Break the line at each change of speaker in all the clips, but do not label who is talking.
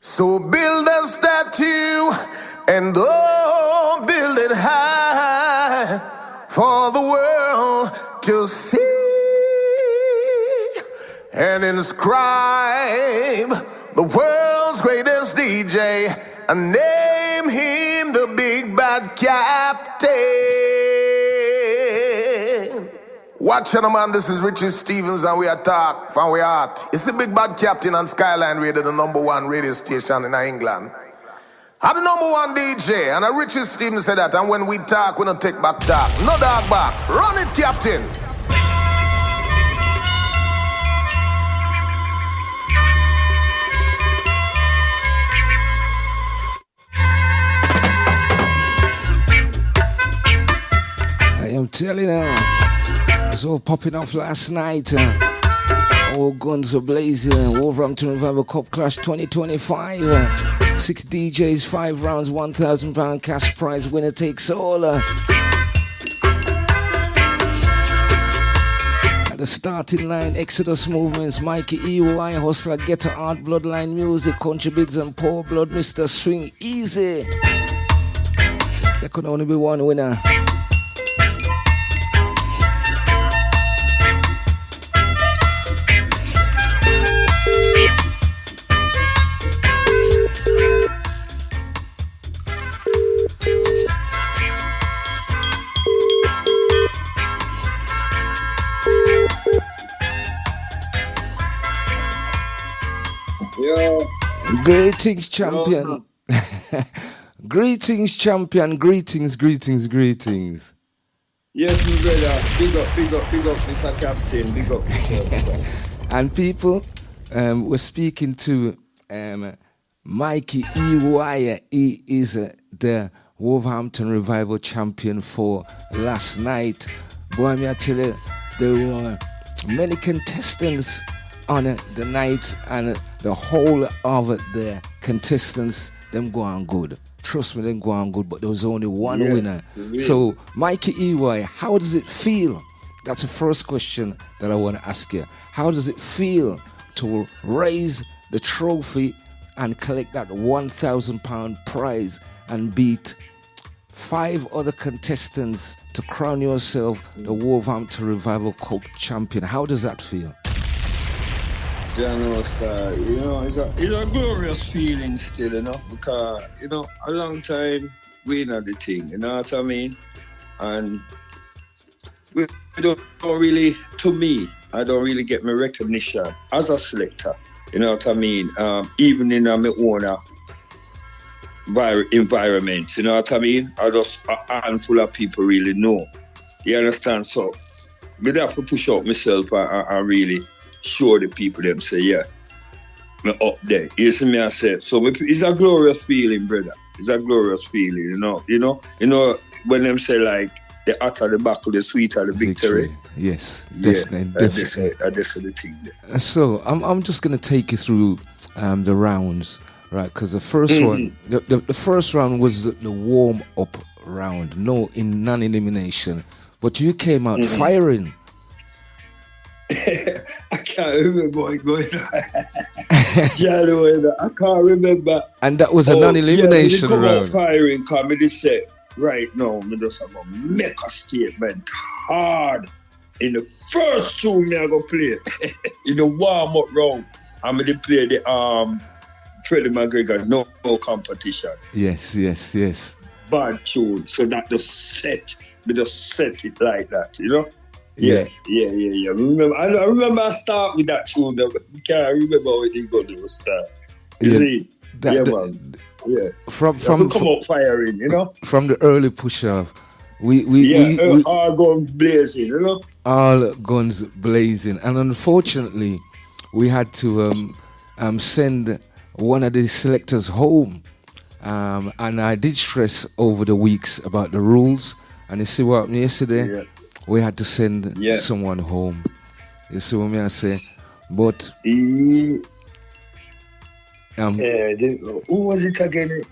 So build a statue and oh, build it high for the world to see and inscribe the world's greatest DJ and name him the Big Bad Captain. Watch out, man, this is Richie Stevens and we attack from we art. It's the Big Bad Captain on Skyline Radio, the #1 radio station in England. I'm the #1 DJ, and Richie Stevens said that, and when we talk, we don't take back talk. No dog back. Run it, Captain.
I am telling you, it's all popping off last night. All guns were blazing. Wolverhampton Revival Cup Clash 2025. 6 DJs, 5 rounds, £1,000 cash prize. Winner takes all. At the starting line, Exodus Movements, Mikey EY, Hustler, Ghetto Art, Bloodline Music, Country Bigs and Poor Blood, Mr. Swing Easy. There could only be one winner. Greetings, champion. Greetings, champion. Greetings.
Yes, my brother. Big up, Mr. Captain. Big up yourself.
And people, we're speaking to Mikey EY. He is the Wolverhampton Revival champion for last night. Boy, I tell you, there were many contestants on the night, and the whole of the contestants, them go on good. Trust me, them go on good, but there was only one winner. Really. So, Mikey EY, how does it feel? That's the first question that I want to ask you. How does it feel to raise the trophy and collect that £1,000 prize and beat 5 other contestants to crown yourself the Wolverhampton Revival Cup champion? How does that feel?
It's a glorious feeling still, because, a long time we know the thing, you know what I mean? And we don't really, to me, I don't really get my recognition as a selector, you know what I mean? Even in my own environment, you know what I mean? I just a handful of people really know. You understand? So, I have to push out myself and really show the people them say, yeah, me up there. You see me I say. So it's a glorious feeling, brother. It's a glorious feeling, you know. When them say like the hotter the battle, the sweeter the victory.
Yes, definitely.
That's the thing there.
So I'm just gonna take you through the rounds, right? Because the first one, the first round was the warm up round, non-elimination, but you came out firing.
I can't remember what going on. I can't remember.
And that was a non-elimination round.
Firing, come and say, right now, I just have to make a statement hard. In the first tune I go play, in the warm-up round, I'm going to play the Freddie McGregor, no competition.
Yes.
Bad tune, so that we just set it like that, you know? Yeah. I remember I start with that tune. I can't remember how it go to start. You see? Man. Yeah. From come out firing, you know?
From the early push off. We
all guns blazing, you know?
All guns blazing. And unfortunately, we had to send one of the selectors home. And I did stress over the weeks about the rules. And you see what happened yesterday? Yeah. We had to send someone home. You see what I say? But
who was it again?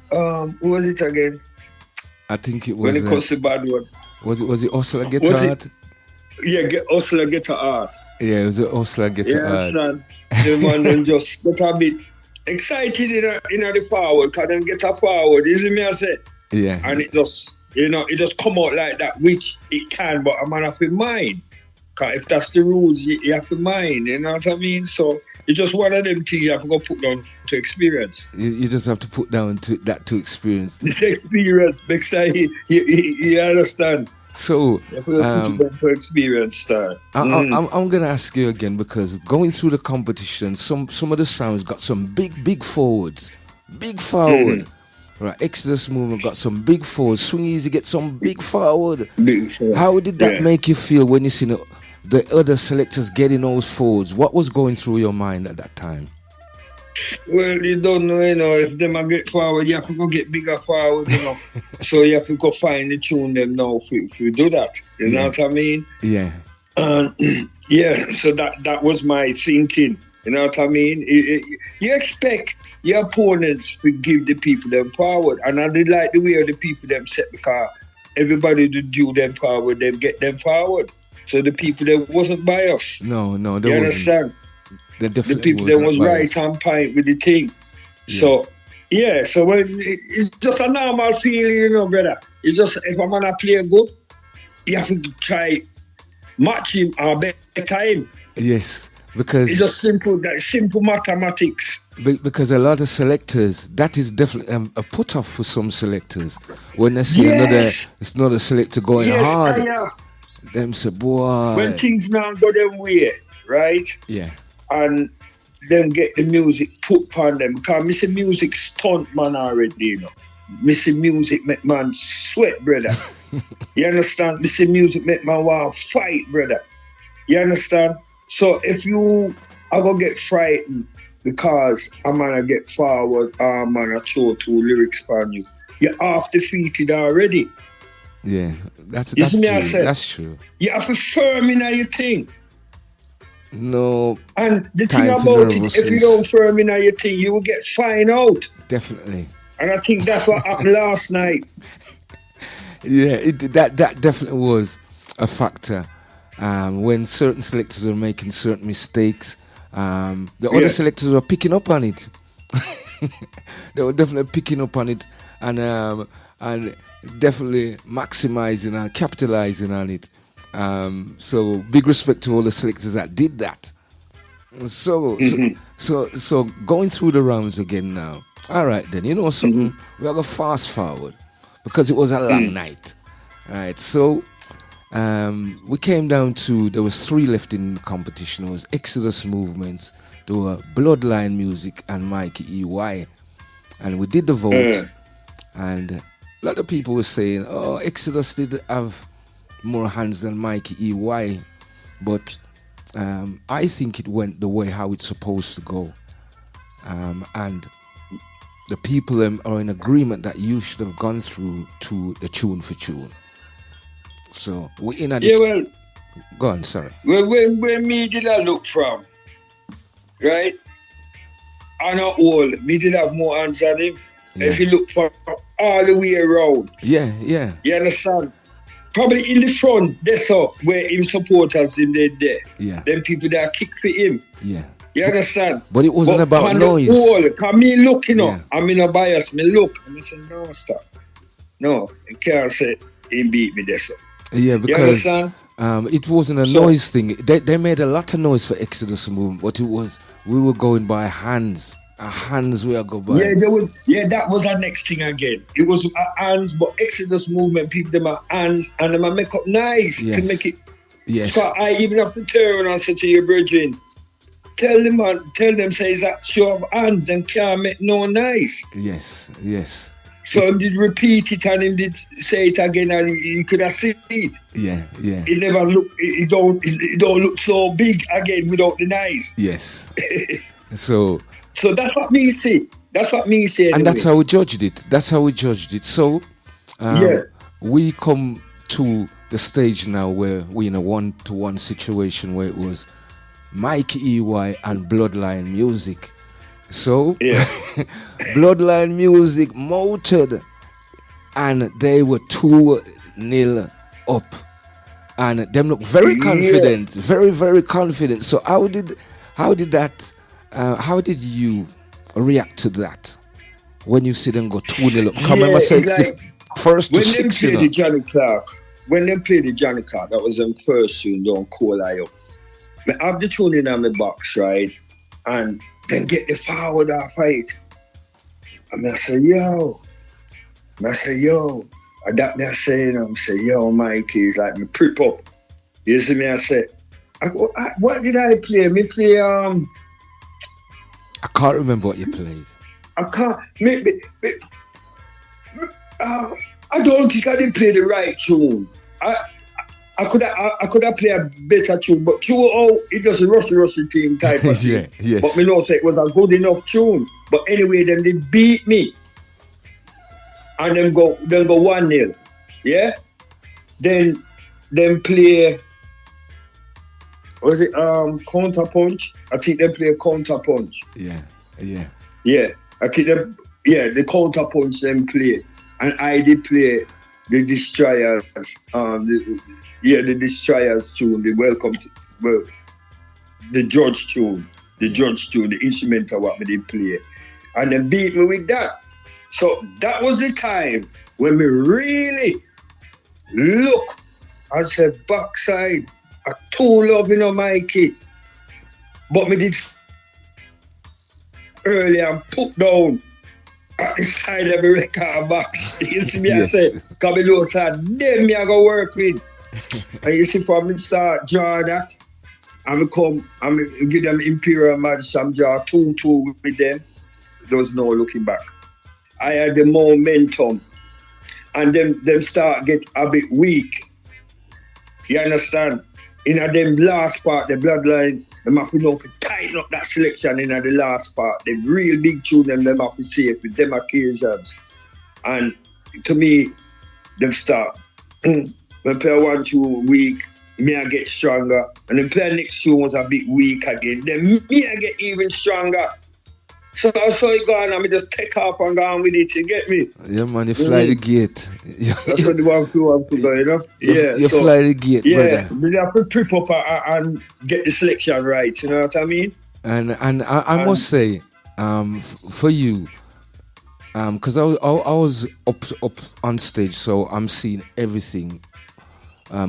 I think it was.
When it comes to bad one.
Was it Hustler Get Art?
Yeah, Hustler Get Art.
Yeah, it was Hustler Get Art.
Yeah, the man then just got a bit excited in the forward, because them get a forward, you see me I say?
Yeah.
And it just, it just come out like that, which it can, but a man have to mind. Because if that's the rules, you have to mind, you know what I mean? So it's just one of them things you have to go put down to experience.
You just have to put down to that to experience.
This experience, because you understand.
So,
you have to put it down to experience, sir.
I'm gonna ask you again, because going through the competition, some of the sounds got some big forwards, big forward. Right, Exodus Movement got some big forwards. Swing Easy get some big forward. How did that make you feel when you see the other selectors getting those forwards? What was going through your mind at that time?
Well, you don't know, if them a get forward, you have to go get bigger forward, So you have to go find the tune them now if you do that. You know what I mean?
Yeah.
So that was my thinking. You know what I mean? You expect your opponents to give the people them forward. And I did like the way the people them set, because everybody did do them forward, them get them forward. So the people that wasn't biased.
No,
there you understand? The people that was right on point with the thing. Yeah. So when it's just a normal feeling, brother. It's just, if I'm gonna play good, you have to try match him or better him.
Yes, because
it's just simple mathematics.
Because a lot of selectors, that is definitely a put off for some selectors. When they see another selector going hard, them say, boy.
When things now go them way, right?
Yeah.
And then get the music put on them. Because me say music stunt man already, Me say music make man sweat, brother. You understand? Me say music make man want to fight, brother. You understand? So if you are going to get frightened because a man get forward or a man throw two lyrics on you, you're half defeated already.
Yeah, that's true. That's true.
You have to firm in your thing.
No.
And the thing about it, if you don't firm in your thing, you will get fined out.
Definitely.
And I think that's what happened last night.
Yeah, that definitely was a factor. When certain selectors were making certain mistakes, the other selectors were picking up on it. They were definitely picking up on it and definitely maximizing and capitalizing on it. So big respect to all the selectors that did that. So going through the rounds again now. All right then, you know something? We are going to fast forward because it was a long night. All right, so we came down to, there was 3 left in the competition. It was Exodus Movements, there were Bloodline Music and Mikey EY. And we did the vote, and a lot of people were saying, oh, Exodus did have more hands than Mikey EY, but I think it went the way how it's supposed to go. And the people are in agreement that you should have gone through to the tune for tune. So we're in a go on, sorry.
Where me did I look from, right? On a whole, me did have more hands than him. Yeah. If you look from all the way around.
Yeah. You
understand? Probably in the front, that's up where him supporters in there.
Yeah.
Them people that kick for him.
Yeah.
You understand?
But it wasn't about noise.
Because me look, I'm in a bias. Me look, and I say, no, stop. No, you can't say he beat me there, so.
Yeah, because it wasn't a noise thing. They made a lot of noise for Exodus Movement, but we were going by hands. Our hands were going by.
That was our next thing again. It was hands, but Exodus Movement, people, them are hands, and them are make up nice to make it.
Yes.
So I even have to turn and say to your brethren, tell them, say that show of hands, them can't make no nice.
Yes.
So he did repeat it and he did say it again and he could have seen it.
Yeah.
It never look. It don't look so big again without the nice.
Yes. So
that's what me say. Anyway.
And that's how we judged it. So we come to the stage now where we're in a 1-to-1 situation where it was Mikey EY and Bloodline Music. So Bloodline Music motored and they were 2-0 up. And them look very confident, very, very confident. So how did you react to that when you see them go 2-0 up? Come remember, say it's
like
the first to
when
6,
them
you
play
know.
the Johnny Clark, when them play the Johnny Clark, that was them first tune, Don't Call I Up. I have the tune in on my box, right? And then get the forward off it. And I say, yo. And I say, yo. And that me I say, I say, yo, Mikey, it's like me prep up. You see me, I say, what did I play? Me play,
I can't remember what you played.
I can't, I don't think I didn't play the right tune. I could have played a better tune, but it was a rusty team type of thing.
Yeah, yes.
But me know say it was a good enough tune. But anyway, them they beat me. And then go 1-0. Yeah? Then play, was it counter punch? I think they play counter punch.
Yeah.
Yeah. I think the counter punch them play. And I did play the Destroyers, the Destroyers tune, the Judge tune, the instrumental what me did play. And then beat me with that. So that was the time when me really look and say backside, I too love, Mikey. But me did early and put down at the side of the record box. You see me, yes. I say, because me know said, them me I go work with. And you see, from me start draw that, and me come and me give them Imperial Magic, some draw 2-2 with them. There was no looking back. I had the momentum, and them start get a bit weak. You understand? In them last part, the bloodline, them have to know to tighten up that selection in the last part. The real big tune them have to save with them occasions. And to me, them start. When play 1-2 weak, me I get stronger. And then play next tune was a bit weak again. Then me I get even stronger. So that's how it gone, and I just take off and go on with it, you get me?
Yeah, man, you fly the gate.
That's what the one to go, you know?
You fly the gate, brother.
Yeah, you have to prep up and get the selection right, you know what I mean?
And I must say, for you, because I was up on stage, so I'm seeing everything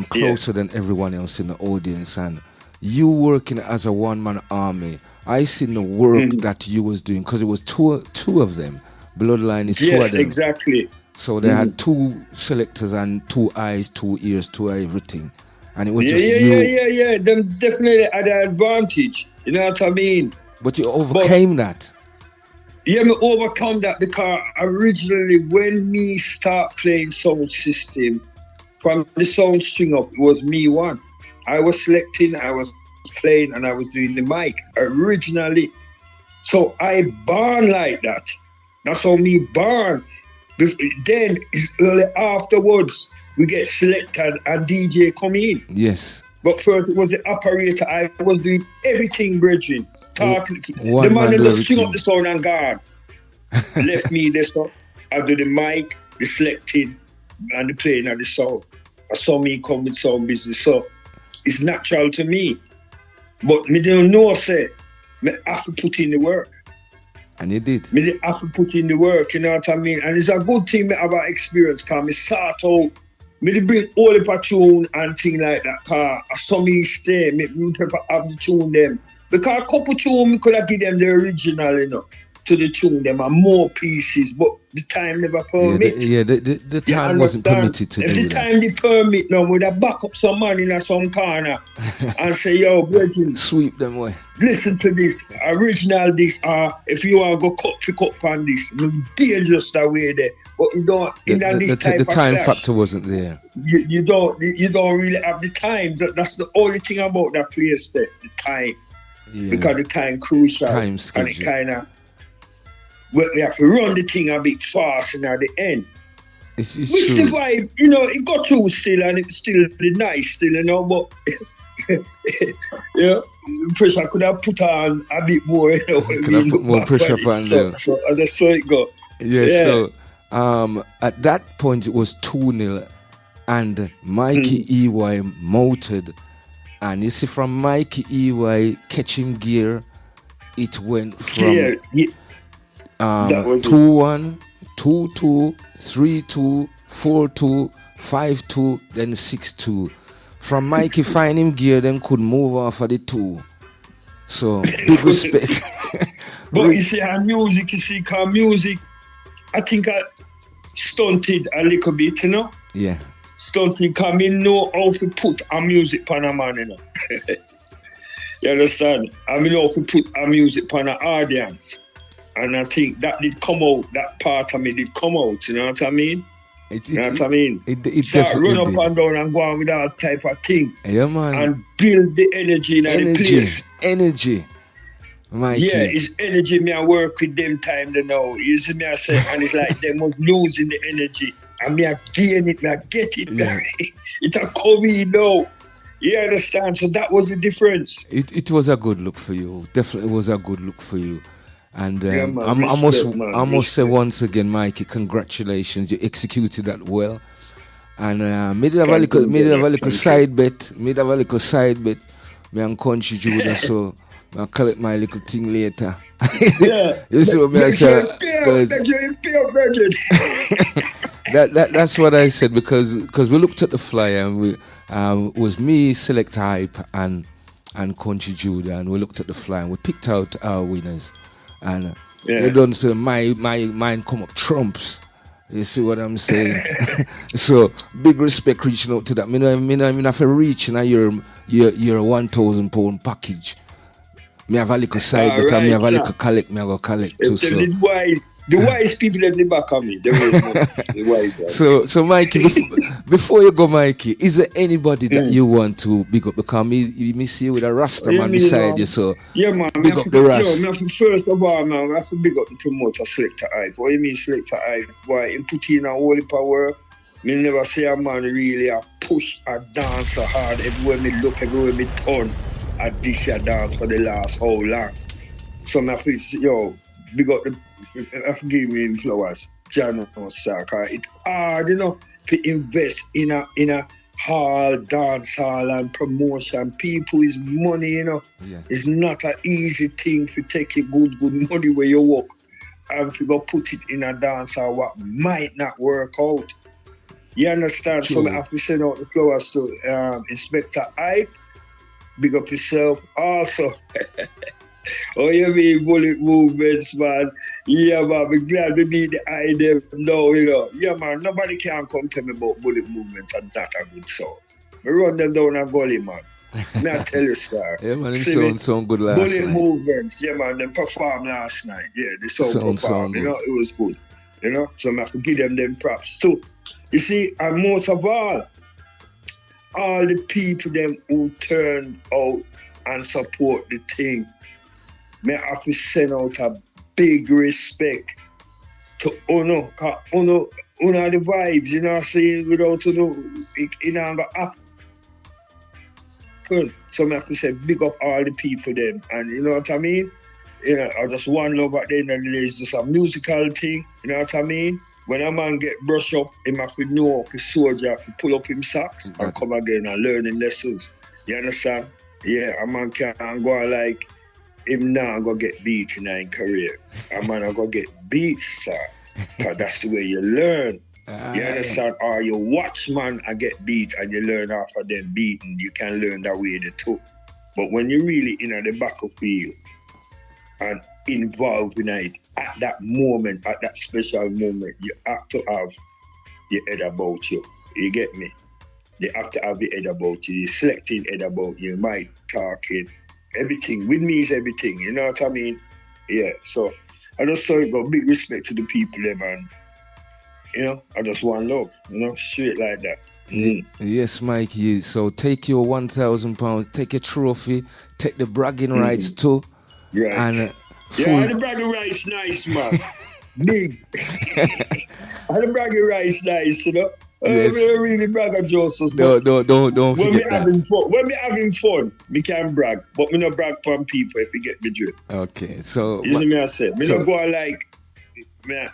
closer than everyone else in the audience, and you working as a one-man army. I seen the work that you was doing, because it was two of them. Bloodline is two of them.
Yes, exactly.
So they had 2 selectors and 2 eyes, 2 ears, 2 everything, and it was just you.
Yeah. Them definitely had an advantage. You know what I mean?
But you overcame that.
Yeah, me overcome that, because originally when me start playing sound system, from the sound string up, it was me one. I was selecting, I was playing, and I was doing the mic originally. So I born like that. That's how me born. Then early afterwards, we get selected and DJ come in.
Yes.
But first it was the operator. I was doing everything, bridging, talking.
One
the man
man
just sing up the sound and gone. Left me this up. I do the mic, the selecting, and the playing of the sound. I saw me come with sound business. So it's natural to me. But me don't know, say, me have to put in the work.
And you did.
Me have to put in the work, you know what I mean? And it's a good thing me have an experience, because me sort out, me bring all the tune and thing like that, because I saw me stay, me prepare have the tune them. Because a couple tune, me could have give them the original, you know, to the tune them and more pieces, but the time never permit.
The time wasn't permitted to
if
do
the
that.
time they permit now, we'd have back up some man in some corner and say, yo, brethren,
sweep them away.
Listen to this, original this, if you want to go pick up on this, it's dangerous that way there. But you don't,
the time factor wasn't there.
You don't really have the time. That's the only thing about that place there, the time. Yeah. Because the time crucial.
Time schedule.
And it kind of, we have to run the thing a bit fast and at the end.
It's
Which
true.
the vibe, you know, it got through still, and it's still nice still, you know, but yeah, pressure could have put on a bit more, you know.
Could have put more pressure on them.
So that's how it go.
Yes, yeah. So at that point it was 2-0 and Mikey EY motored, and you see from Mikey EY catching gear, it went from
That was
2-1, 2-2, 3-2, 4-2, 5-2, then 6-2. From Mikey find him gear, then could move off of the 2. So big respect.
But you see, our music, cause music, I think I stunted a little bit, you know?
Yeah.
Stunted, cause me know how to put a music on a man, you know? You understand? I mean, how to put a music on an audience. And I think that did come out, that part of me did come out, you know what I mean? You know what I mean?
It
Start
definitely
run up
did.
and down and go on with all type of thing.
Yeah, man.
And build the energy in the place.
Energy. Mikey.
Yeah, it's energy me I work with them time they know. You see me I say, and it's like them was losing the energy. And me I gain it, me I get it.
Yeah.
It's a COVID now. You understand? So that was the difference.
It was a good look for you. Definitely was a good look for you. And
Yeah, man.
I
Respect,
must say
respect.
once again, Mikey, congratulations. You executed that well. And made it have a
Thank
little,
you, brother.
little
Thank
side bet. Made have a little side bet. Me and country Judah, so I'll collect my little thing later.
Yeah.
You see what me I say? 'Cause that's what I said because we looked at the flyer and we it was me, Select Hype and Country Judah, and we looked at the flyer and we picked out our winners. And they don't say my mind come up trumps. You see what I'm saying? So big respect reaching out to that. Me know if I reach in your £1,000 package. Me have a little side, but
right,
me have a
sir.
little collect. Me have a collect too. So.
The wise people at the back of me. The wise ones.
So Mikey, before you go, Mikey, is there anybody that you want to big up? Because me see you with a Rasta man beside you, so
yeah, man.
big up the Rasta.
First of all, man, I have to big up the promoter Selector Hype. What you mean Selector Hype? Why he put in a whole heap of work. Me never see a man really a push a dance so hard everywhere me look, everywhere me turn. I dish a dance for the last how long. So I feel, big up I have to give me flowers. John Saka. It's hard, to invest in a hall, dance hall and promotion. People is money,
Yeah.
It's not an easy thing to take a good money where you work and to go put it in a dance hall what might not work out. You understand?
True.
So I have to send out the flowers to Inspector Hype. Big up yourself. Also, oh, you mean bullet movements, man? Yeah, man. I'm glad we meet the idea now, Yeah, man. Nobody can come tell me about bullet movements and that a good song. We run them down a gully, man. May I tell you, sir?
Yeah, man. Him sound good last
bullet
night.
movements, yeah, man. They performed last night. Yeah, they sound
Sound
good.
good.
It was good. So I have to give them props too. You see, and most of all the people them who turned out and support the thing, may I have to send out a big respect to Uno, because Uno the vibes, saying without Uno, it ain't gonna happen. So I have to say big up all the people them, and you know what I mean? I just one love at the end of the day, it's just a musical thing, you know what I mean? When a man get brushed up, he have to know for soldier to pull up him socks and come again and learn the lessons. You understand? Yeah, a man can't go like him now go get beat in his career. A man go get beat, sir. Because that's the way you learn. You understand? Or you watch man and get beat and you learn off of them beating. You can learn that way too. But when you're really in the battlefield and involved in it at that moment, at that special moment, you have to have your head about you. You get me? You have to have your head about you. You're selecting head about you. Might talking. Everything. With me is everything. You know what I mean? Yeah. So I just saw it got big respect to the people there, man. I just want love. Straight like that.
Yes, Mikey. So take your £1,000, take a trophy, take the bragging rights too.
Right.
And
the bragging rights nice, man. Big. And the bragging rights nice,
Yes.
We don't really brag at Joseph.
Don't
When
forget
we
that.
having fun, we can brag. But we not brag from people if we get the drift.
Okay, so
You know me I say? Me
so-
not go like,
yeah,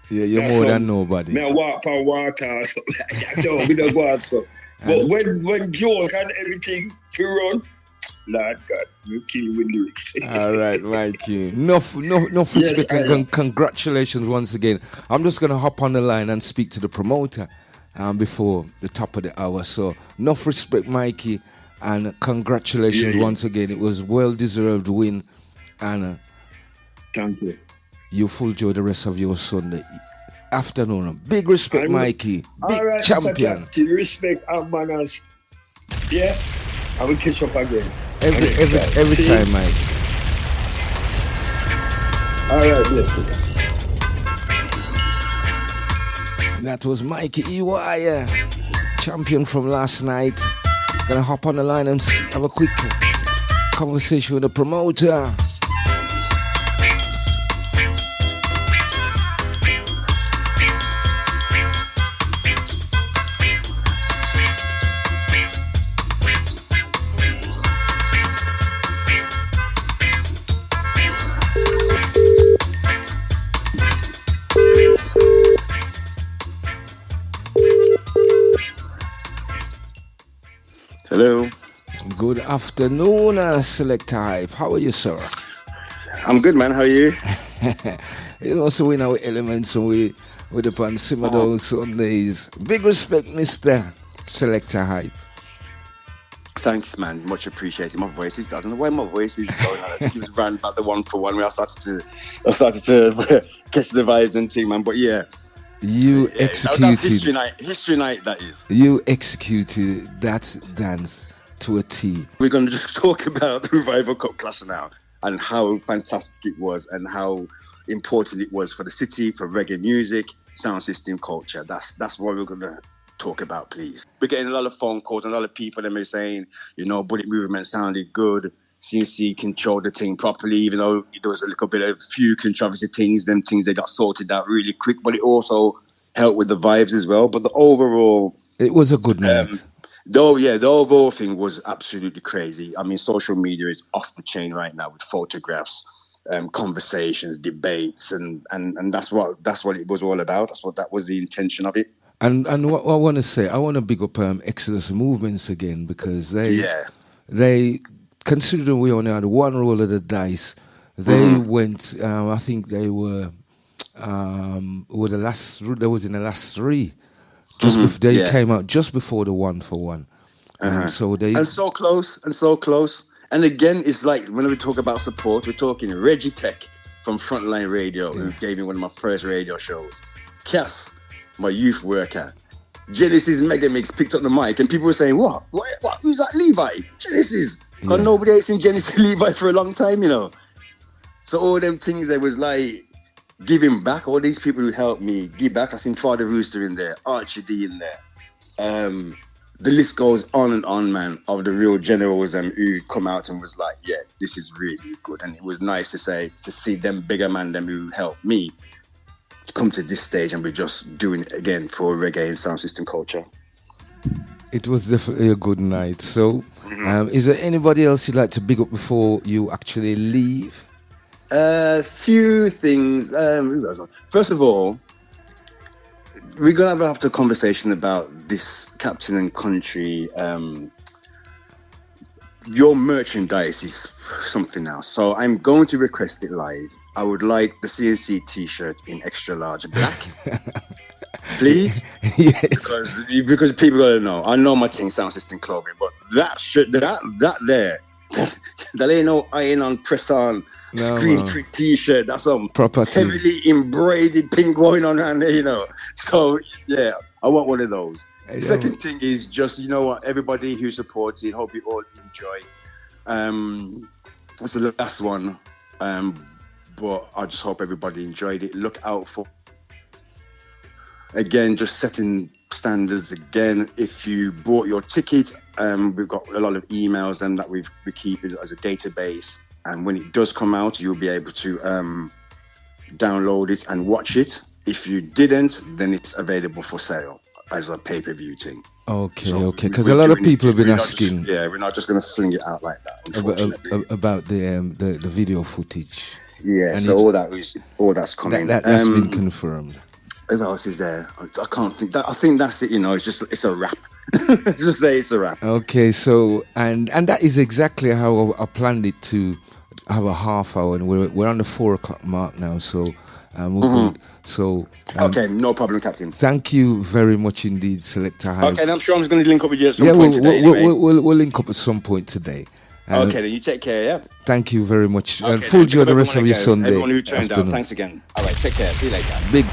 you're
that's
more
some-
than nobody.
me I walk on water or something like that. No, we don't go out so. But when joke and everything to run, Lord God, you kill you with lyrics.
All right, Mikey. Enough respect and congratulations once again. I'm just going to hop on the line and speak to the promoter before the top of the hour. So, enough respect, Mikey, and congratulations once again. It was well-deserved win, and
thank you.
You full joy the rest of your Sunday afternoon. Big respect, Mikey. Big
all right,
champion.
Respect our manners. Yeah, I will catch up again.
Every time, Mike.
All right, yes.
That was Mikey EY, champion from last night. Gonna hop on the line and have a quick conversation with the promoter.
Hello.
Good afternoon, Selector Hype. How are you, sir?
I'm good, man. How are you?
You know, so we know elements and we upon some of those Sundays. Big respect, Mr. Selector Hype.
Thanks, man. Much appreciated. My voice is, I don't know why my voice is going on. I think it was around about the 1-for-1 where I started to catch the vibes and thing, man. But yeah.
You executed.
That's history night, that is.
You executed that dance to a T.
We're going to just talk about the Revival Cup Clash now and how fantastic it was and how important it was for the city, for reggae music, sound system culture. That's what we're going to talk about, please. We're getting a lot of phone calls and a lot of people that are saying, you know, Bullet Movement sounded good. CNC controlled the thing properly, even though there was a little bit of few controversy things, them things they got sorted out really quick, but it also helped with the vibes as well. But the overall...
It was a good night.
The overall thing was absolutely crazy. I mean, social media is off the chain right now with photographs, conversations, debates, and that's what it was all about. That was the intention of it.
And what I want to say, I want to big up Exodus Movements again, because they considering we only had one roll of the dice, they went. I think they were the last. That was in the last three. Just they came out just before the 1-for-1. So they
so close. And again, it's like when we talk about support, we're talking Reggie Tech from Frontline Radio, who gave me one of my first radio shows. Cass, my youth worker. Genesis Mega Mix picked up the mic, and people were saying, "What? Who's that? Levi? Genesis." Because nobody has seen Genesis Levi for a long time, you know. So all them things, there was like giving back. All these people who helped me give back. I seen Father Rooster in there, Archie D in there. The list goes on and on, man, of the real generals who come out and was like, yeah, this is really good. And it was nice to see them bigger man, them who helped me to come to this stage and we're just doing it again for reggae and sound system culture.
It was definitely a good night. So, is there anybody else you'd like to big up before you actually leave?
Few things. First of all, we're going to have a conversation about this Captain and Country. Your merchandise is something else. So I'm going to request it live. I would like the CNC t-shirt in extra large black. Please?
Yes.
Because people gotta know. I know my thing sound system clothing, but that there, that ain't no iron on press on screen print t-shirt. That's some
proper
heavily embroidered thing going on around there, you know. So yeah, I want one of those. The second thing is just, you know what, everybody who supports it, hope you all enjoy. That's the last one. But I just hope everybody enjoyed it. Look out for, again, just setting standards again. If you bought your ticket, we've got a lot of emails and that we keep it as a database. And when it does come out, you'll be able to download it and watch it. If you didn't, then it's available for sale as a pay-per-view thing.
Okay. Because a lot of people have been asking.
We're not just going to fling it out like that, unfortunately.
About the video footage.
Yeah,
and
so all that's coming.
That's been confirmed.
Who else is there? I can't think. I think that's it. It's a wrap. Just say it's a wrap.
Okay, so and that is exactly how I planned it to have a half hour, and we're on the 4 o'clock mark now. So we're good. So
okay, no problem, Captain.
Thank you very much indeed, Selector Hive.
Okay, and I'm sure I'm going to link up with you at some point today.
We'll link up at some point today.
Okay, then you take care, yeah?
Thank you very much.
Okay,
and full enjoy the rest of your Sunday.
Everyone who turned out, thanks again. All right, take care. See you later.
Big.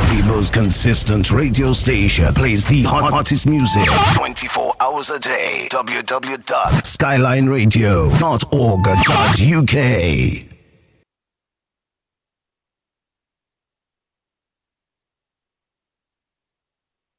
The most consistent radio station plays the hottest music 24 hours a day. www.skylineradio.org.uk